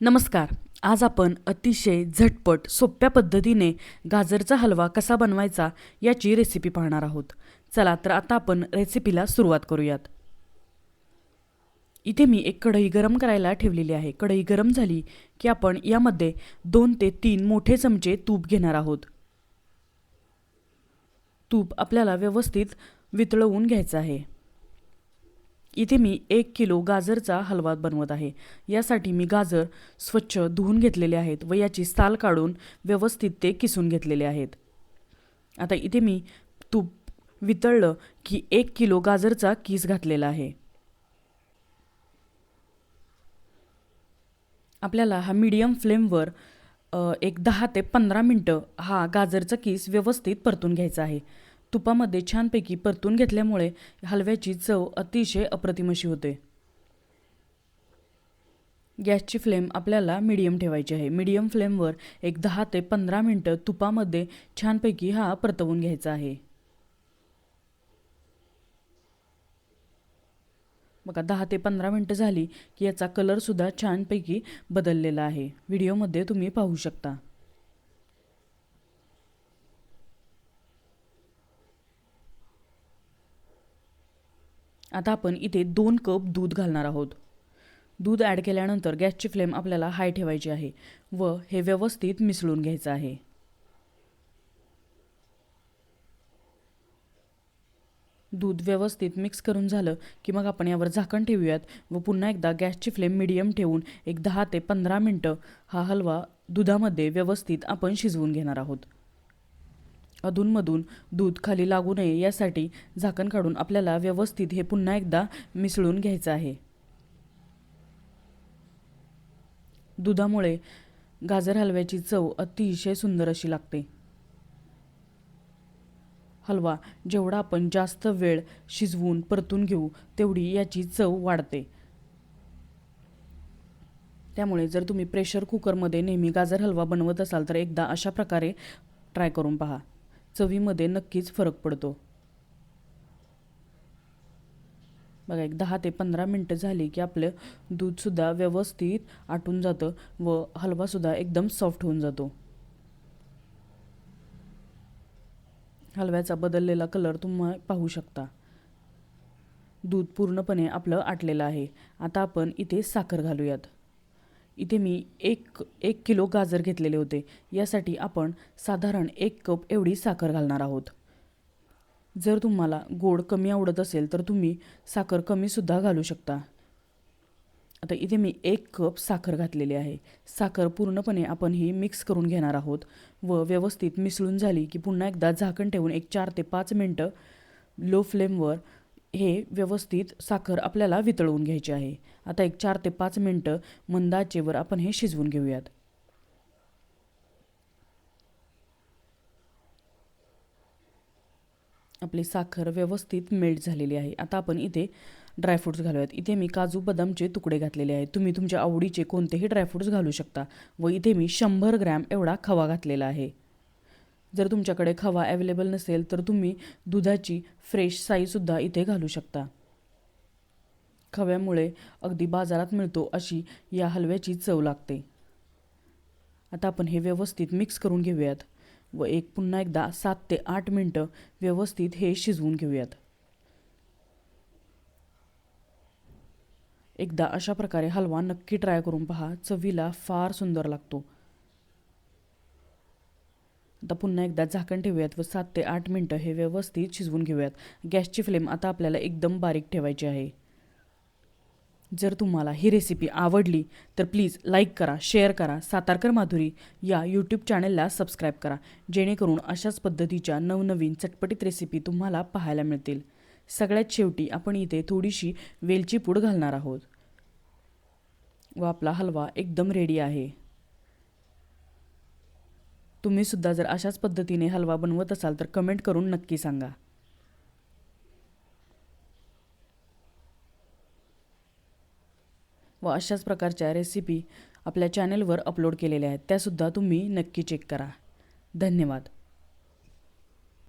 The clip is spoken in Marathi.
नमस्कार. आज आपण अतिशय झटपट सोप्या पद्धतीने गाजरचा हलवा कसा बनवायचा याची रेसिपी पाहणार आहोत. चला तर आता आपण रेसिपीला सुरुवात करूयात. इथे मी एक कढई गरम करायला ठेवलेली आहे. कढई गरम झाली की आपण यामध्ये 2 ते 3 मोठे चमचे तूप घेणार आहोत. तूप आपल्याला व्यवस्थित वितळवून घ्यायचं आहे. इथे मी 1 किलो गाजरचा हलवा बनवत आहे. यासाठी मी गाजर स्वच्छ धुवून घेतलेले आहेत व याची साल काढून व्यवस्थित ते किसून घेतलेले आहेत. आता इथे मी तूप वितळलं की 1 किलो गाजरचा किस घातलेला आहे. आपल्याला हा मीडियम फ्लेमवर एक 10 ते 15 मिनटं हा गाजरचा किस व्यवस्थित परतून घ्यायचा आहे. तुपामध्ये छानपैकी परतून घेतल्यामुळे हलव्याची चव अतिशय अप्रतिम अशी होते. गॅसची फ्लेम आपल्याला मीडियम ठेवायची आहे. मीडियम फ्लेमवर एक 10 ते 15 मिनटं तुपामध्ये छानपैकी हा परतवून घ्यायचा आहे. बघा 10 ते 15 मिनटं झाली की याचा कलरसुद्धा छानपैकी बदललेला आहे. व्हिडिओमध्ये तुम्ही पाहू शकता. आता आपण इथे 2 कप दूध घालणार आहोत. दूध ॲड केल्यानंतर गॅसची फ्लेम आपल्याला हाय ठेवायची आहे व हे व्यवस्थित मिसळून घ्यायचं आहे. दूध व्यवस्थित मिक्स करून झालं की मग आपण यावर झाकण ठेवूयात व पुन्हा एकदा गॅसची फ्लेम मीडियम ठेवून एक 10 ते 15 मिनटं हा हलवा दुधामध्ये व्यवस्थित आपण शिजवून घेणार आहोत. अधूनमधून दूध खाली लागू नये यासाठी झाकण काढून आपल्याला व्यवस्थित हे पुन्हा एकदा मिसळून घ्यायचं आहे. दुधामुळे गाजर हलव्याची चव अतिशय सुंदर अशी लागते. हलवा जेवढा आपण जास्त वेळ शिजवून परतून घेऊ तेवढी याची चव वाढते. त्यामुळे जर तुम्ही प्रेशर कुकरमध्ये नेहमी गाजर हलवा बनवत असाल तर एकदा अशा प्रकारे ट्राय करून पहा. चवीमध्ये नक्कीच फरक पडतो. बघा एक 10 ते 15 मिनटं झाली की आपलं दूधसुद्धा व्यवस्थित आटून जातं व हलवासुद्धा एकदम सॉफ्ट होऊन जातो. हलव्याचा बदललेला कलर तुम्ही पाहू शकता. दूध पूर्णपणे आपलं आटलेलं आहे. आता आपण इथे साखर घालूयात. इथे मी एक किलो गाजर घेतलेले होते. यासाठी आपण साधारण 1 कप एवढी साखर घालणार आहोत. जर तुम्हाला गोड कमी आवडत असेल तर तुम्ही साखर कमीसुद्धा घालू शकता. आता इथे मी 1 कप साखर घातलेली आहे. साखर पूर्णपणे आपण ही मिक्स करून घेणार आहोत व व्यवस्थित मिसळून झाली की पुन्हा एकदा झाकण ठेवून एक 4 ते 5 मिनटं लो फ्लेमवर हे व्यवस्थित साखर आपल्याला वितळवून घ्यायची आहे. आता एक 4 ते 5 मिनटं मंद आचेवर आपण हे शिजवून घेऊयात. आपली साखर व्यवस्थित मेल्ट झालेली आहे. आता आपण इथे ड्रायफ्रूट्स घालूयात. इथे मी काजू बदामचे तुकडे घातलेले आहेत. तुम्ही तुमच्या आवडीचे कोणतेही ड्रायफ्रूट्स घालू शकता व इथे मी 100 ग्रॅम एवढा खवा घातलेला आहे. जर तुमच्याकडे खवा अवेलेबल नसेल तर तुम्ही दुधाची फ्रेश साईसुद्धा इथे घालू शकता. खव्यामुळे अगदी बाजारात मिळतो अशी या हलव्याची चव लागते. आता आपण हे व्यवस्थित मिक्स करून घेऊयात व पुन्हा एकदा 7 ते 8 मिनटं व्यवस्थित हे शिजवून घेऊयात. एकदा अशा प्रकारे हलवा नक्की ट्राय करून पहा. चवीला फार सुंदर लागतो. आता पुन्हा एकदा झाकण ठेवूयात व 7 ते 8 मिनटं हे व्यवस्थित शिजवून घेऊयात. गॅसची फ्लेम आता आपल्याला एकदम बारीक ठेवायची आहे. जर तुम्हाला ही रेसिपी आवडली तर प्लीज लाईक करा, शेअर करा. सातारकर माधुरी या यूट्यूब चॅनलला सबस्क्राईब करा जेणेकरून अशाच पद्धतीच्या नवनवीन चटपटीत रेसिपी तुम्हाला पाहायला मिळतील. सगळ्यात शेवटी आपण इथे थोडीशी वेलची पूड घालणार आहोत व आपला हलवा एकदम रेडी आहे. तुम्हीसुद्धा जर अशाच पद्धतीने हलवा बनवत असाल तर कमेंट करून नक्की सांगा. व अशाच प्रकारच्या रेसिपी आपल्या चॅनलवर अपलोड केलेल्या आहेत. त्यासुद्धा तुम्ही नक्की चेक करा. धन्यवाद.